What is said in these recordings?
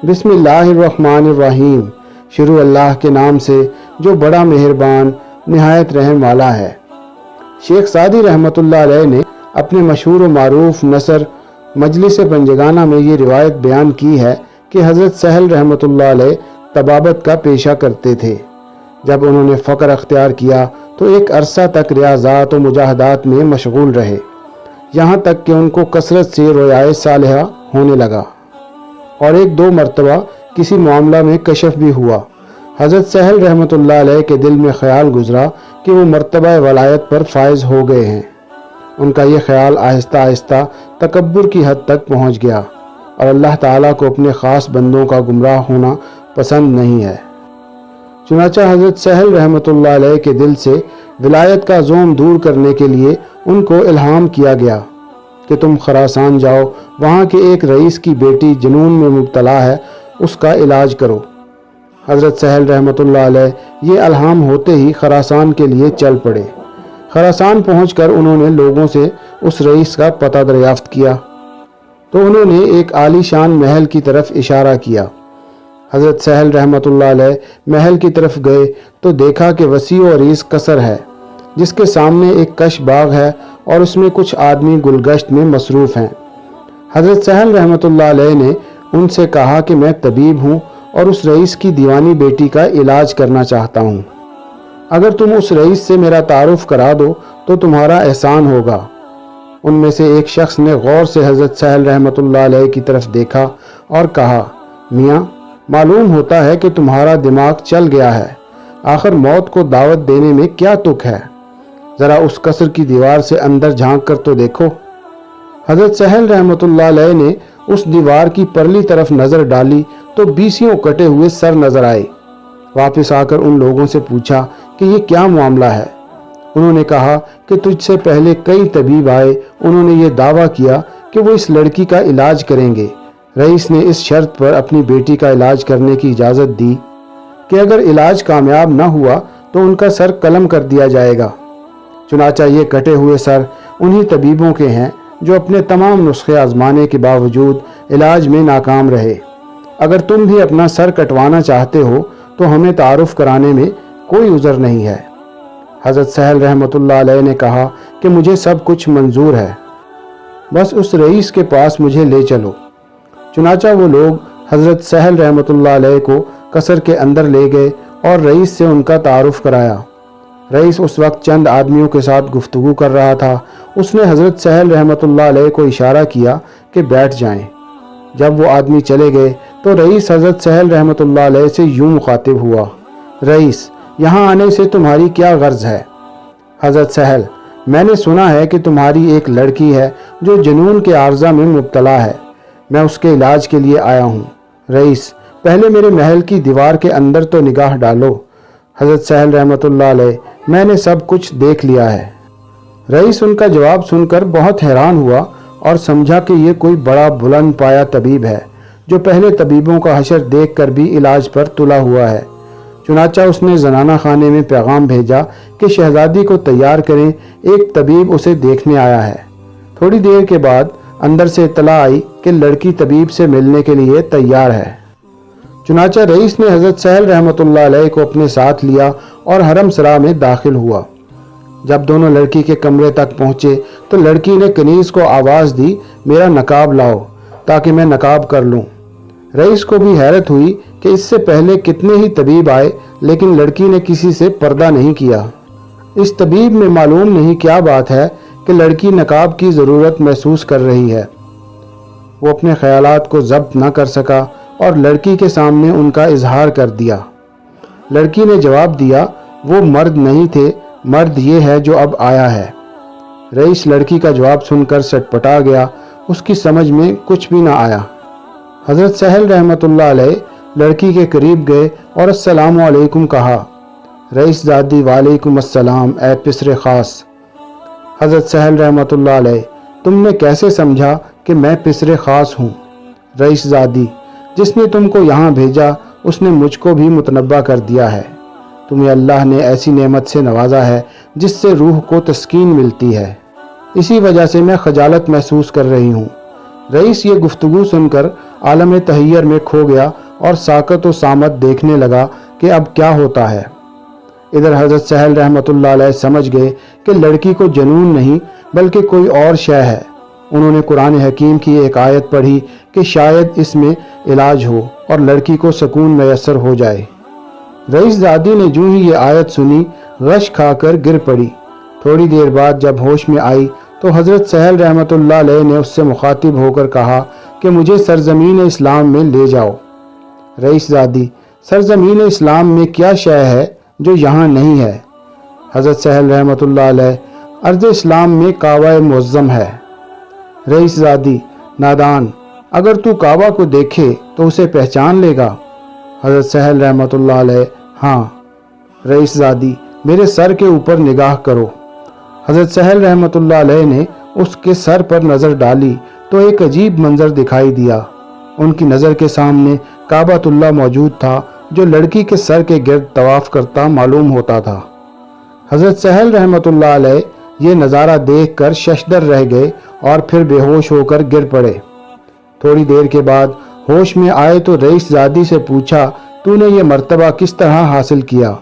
बिस्मिल्लाहिर्रहमानिर्रहीम। शुरू अल्लाह के नाम से जो बड़ा मेहरबान निहायत रहम वाला है। शेख सादी रहमतुल्लाह अलैह ने अपने मशहूर व मारूफ नसर मजलिस पंजगाना में ये रिवायत बयान की है कि हज़रत सहल रहमतुल्लाह अलैह तबाबत का पेशा करते थे। जब उन्होंने फ़क्र अख्तियार किया तो एक अरसा तक रियाज़ात व मुजाहदात में मशगूल रहे, यहाँ तक कि उनको कसरत से रोयाए सालिहा होने लगा और एक दो मरतबा किसी मामला में कशफ भी हुआ। हज़रत सहल रहमतुल्लाह अलैह के दिल में ख्याल गुजरा कि वो मर्तबा वलायत पर फायज हो गए हैं। उनका ये ख्याल आहिस्ता आहिस्ता तकब्बुर की हद तक पहुँच गया और अल्लाह ताला को अपने ख़ास बंदों का गुमराह होना पसंद नहीं है। चुनांचे हज़रत सहल रहमतुल्लाह अलैह के दिल से विलायत का ज़ोम दूर करने के लिए उनको इल्हाम किया गया कि तुम खरासान जाओ, वहाँ के एक रईस की बेटी जुनून में मुब्तला है, उसका इलाज करो। हज़रत सहल रहमतुल्लाह अलैह ये इल्हाम होते ही खरासान के लिए चल पड़े। खरासान पहुंचकर उन्होंने लोगों से उस रईस का पता दरियाफ्त किया तो उन्होंने एक आलीशान महल की तरफ इशारा किया। हज़रत सहल रहमतुल्लाह अलैह महल की तरफ गए तो देखा कि वसी और अरीज़ कसर है, जिसके सामने एक कश बाग है और उसमें कुछ आदमी गुलगश्त में मसरूफ़ हैं। हज़रत सहल रहमतुल्लाह अलैह ने उनसे कहा कि मैं तबीब हूँ और उस रईस की दीवानी बेटी का इलाज करना चाहता हूँ। अगर तुम उस रईस से मेरा तारुफ करा दो तो तुम्हारा एहसान होगा। उनमें से एक शख्स ने गौर से हज़रत सहल रहमतुल्लाह अलैह की तरफ देखा और कहा, मियाँ, मालूम होता है कि तुम्हारा दिमाग चल गया है। आखिर मौत को दावत देने में क्या तुक है? ज़रा उस कसर की दीवार से अंदर झांक कर तो देखो। हज़रत सहल रहमतुल्लाह अलैह ने उस दीवार की परली तरफ नज़र डाली तो बीसियों कटे हुए सर नज़र आए। वापस आकर उन लोगों से पूछा कि ये क्या मामला है। उन्होंने कहा कि तुझसे पहले कई तबीब आए, उन्होंने ये दावा किया कि वो इस लड़की का इलाज करेंगे। रईस ने इस शर्त पर अपनी बेटी का इलाज करने की इजाज़त दी कि अगर इलाज कामयाब न हुआ तो उनका सर कलम कर दिया जाएगा। चुनांचे ये कटे हुए सर उन्हीं तबीबों के हैं जो अपने तमाम नुस्खे आजमाने के बावजूद इलाज में नाकाम रहे। अगर तुम भी अपना सर कटवाना चाहते हो तो हमें तारुफ कराने में कोई उज़र नहीं है। हज़रत सहल रहमतुल्लाह अलैह ने कहा कि मुझे सब कुछ मंजूर है, बस उस रईस के पास मुझे ले चलो। चुनांचे वो लोग हज़रत सहल रहमतुल्लाह अलैह को कसर के अंदर ले गए और रईस से उनका तारुफ कराया। रईस उस वक्त चंद आदमियों के साथ गुफ्तगू कर रहा था। उसने हज़रत सहल रहमतुल्लाह अलैह को इशारा किया कि बैठ जाएं। जब वो आदमी चले गए तो रईस हज़रत सहल रहमतुल्लाह अलैह से यूं मुखातिब हुआ, रईस, यहाँ आने से तुम्हारी क्या गर्ज है? हज़रत सहल, मैंने सुना है कि तुम्हारी एक लड़की है जो जुनून के आर्जा में मुब्तला है, मैं उसके इलाज के लिए आया हूँ। रईस, पहले मेरे महल की दीवार के अंदर तो निगाह डालो। हज़रत सहल रहमतुल्लाह अलैह, मैंने सब कुछ देख लिया है। रईस उनका जवाब सुनकर बहुत हैरान हुआ और समझा कि ये कोई बड़ा बुलंद पाया तबीब है जो पहले तबीबों का हशर देख कर भी इलाज पर तुला हुआ है। चुनांचे उसने जनाना खाने में पैगाम भेजा कि शहजादी को तैयार करें, एक तबीब उसे देखने आया है। थोड़ी देर के बाद अंदर से इत्तला आई कि लड़की तबीब से मिलने के लिए तैयार है। चुनांचे रईस ने हज़रत सहल रहमतुल्लाह अलैह को अपने साथ लिया और हरम सरा में दाखिल हुआ। जब दोनों लड़की के कमरे तक पहुँचे तो लड़की ने कनीज़ को आवाज़ दी, मेरा नकाब लाओ ताकि मैं नकाब कर लूँ। रईस को भी हैरत हुई कि इससे पहले कितने ही तबीब आए लेकिन लड़की ने किसी से पर्दा नहीं किया। इस तबीब में मालूम नहीं क्या बात है कि लड़की नकाब की ज़रूरत महसूस कर रही है। वो अपने ख्यालात को ज़ब्त न कर सका और लड़की के सामने उनका इजहार कर दिया। लड़की ने जवाब दिया, वो मर्द नहीं थे, मर्द ये है जो अब आया है। रईस लड़की का जवाब सुनकर सटपटा गया, उसकी समझ में कुछ भी ना आया। हज़रत सहल रहमतुल्लाह अलैह लड़की के करीब गए और अस्सलामु अलैकुम कहा। रईस ज़ादी, वालेकुम अस्सलाम ए पिसरे ख़ास। हज़रत सहल रहमतुल्लाह अलैह, तुमने कैसे समझा कि मैं पिसरे ख़ास हूँ? रईस ज़ादी, जिसने तुमको यहाँ भेजा उसने मुझको भी मुतनब्बा कर दिया है। तुम्हें अल्लाह ने ऐसी नेमत से नवाजा है जिससे रूह को तस्कीन मिलती है, इसी वजह से मैं खजालत महसूस कर रही हूँ। रईस ये गुफ्तगू सुनकर आलम तहय्यर में खो गया और साकत व सामत देखने लगा कि अब क्या होता है। इधर हज़रत सहल रहमतुल्लाह अलैह समझ गए कि लड़की को जनून नहीं बल्कि कोई और शय है। उन्होंने कुरान हकीम की एक आयत पढ़ी कि शायद इसमें इलाज हो और लड़की को सुकून मैसर हो जाए। रईसजादी ने जो ही ये आयत सुनी गश खाकर गिर पड़ी। थोड़ी देर बाद जब होश में आई तो हज़रत सहल रहमतुल्लाह अलैह ने उससे मुखातिब होकर कहा कि मुझे सरजमीन इस्लाम में ले जाओ। रईसजादी, सरजमीन इस्लाम में क्या शय है जो यहाँ नहीं है? हज़रत सहल रहमतुल्लाह अलैह, अर्ज़ इस्लाम में काबा मुअज़्ज़म है। रईसजादी, नादान, अगर तू काबा को देखे तो उसे पहचान लेगा। हज़रत सहल रहमतुल्लाह अलैह, हाँ। रईसजादी, मेरे सर के ऊपर निगाह करो। हज़रत सहल रहमतुल्लाह अलैह ने उसके सर पर नज़र डाली तो एक अजीब मंजर दिखाई दिया। उनकी नज़र के सामने काबातुल्लाह मौजूद था जो लड़की के सर के गिर्द तवाफ़ करता मालूम होता था। हज़रत सहल रहमतुल्लाह अलैह ये नज़ारा देखकर शशदर रह गए और फिर बेहोश होकर गिर पड़े। थोड़ी देर के बाद होश में आए तो रईसजादी से पूछा, तूने ये मर्तबा किस तरह हासिल किया?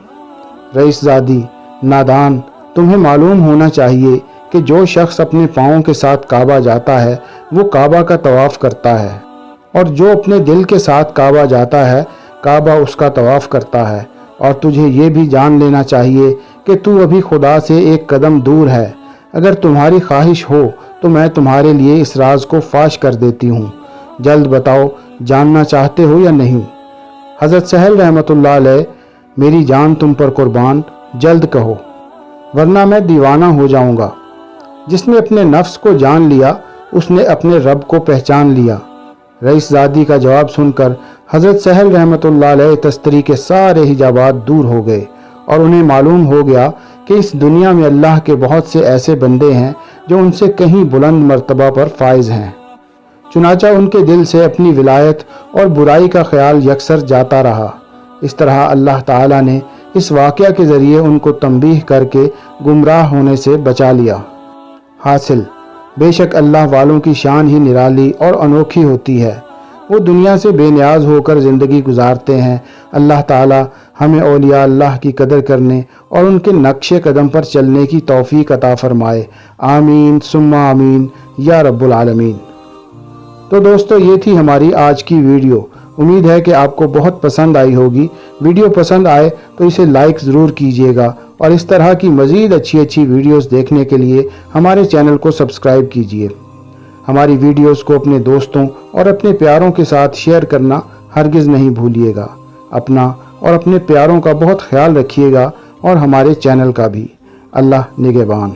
रईसजादी, नादान, तुम्हें मालूम होना चाहिए कि जो शख्स अपने पाँवों के साथ काबा जाता है वो काबा का तवाफ़ करता है, और जो अपने दिल के साथ काबा जाता है काबा उसका तवाफ़ करता है। और तुझे ये भी जान लेना चाहिए कि तू अभी खुदा से एक कदम दूर है। अगर तुम्हारी ख्वाहिश हो तो मैं तुम्हारे लिए इस राज को फाश कर देती हूँ। जल्द बताओ, जानना चाहते हो या नहीं? हज़रत सहल रहमतुल्लाह अलैह, मेरी जान तुम पर कुर्बान, जल्द कहो वरना मैं दीवाना हो जाऊँगा। जिसने अपने नफ्स को जान लिया उसने अपने रब को पहचान लिया। रईसजादी का जवाब सुनकर हज़रत सहल रहमतुल्लाह अलैह तस्तरी के सारे हिजाबात दूर हो गए और उन्हें मालूम हो गया कि इस दुनिया में अल्लाह के बहुत से ऐसे बंदे हैं जो उनसे कहीं बुलंद मर्तबा पर फाइज हैं। चुनाचा उनके दिल से अपनी विलायत और बुराई का ख्याल यकसर जाता रहा। इस तरह अल्लाह ताला ने इस वाक़या के ज़रिए उनको तंबीह करके गुमराह होने से बचा लिया। हासिल, बेशक अल्लाह वालों की शान ही निराली और अनोखी होती है। वो दुनिया से बेनियाज होकर ज़िंदगी गुजारते हैं। अल्लाह ताला हमें औलिया अल्लाह की कदर करने और उनके नक्शे कदम पर चलने की तौफीक अता फरमाए। आमीन सुम्मा आमीन या रब्बुल आलमीन। तो दोस्तों, ये थी हमारी आज की वीडियो। उम्मीद है कि आपको बहुत पसंद आई होगी। वीडियो पसंद आए तो इसे लाइक ज़रूर कीजिएगा और इस तरह की मज़ीद अच्छी वीडियोस देखने के लिए हमारे चैनल को सब्सक्राइब कीजिए। हमारी वीडियोस को अपने दोस्तों और अपने प्यारों के साथ शेयर करना हरगिज़ नहीं भूलिएगा। अपना और अपने प्यारों का बहुत ख्याल रखिएगा और हमारे चैनल का भी। अल्लाह निगहबान।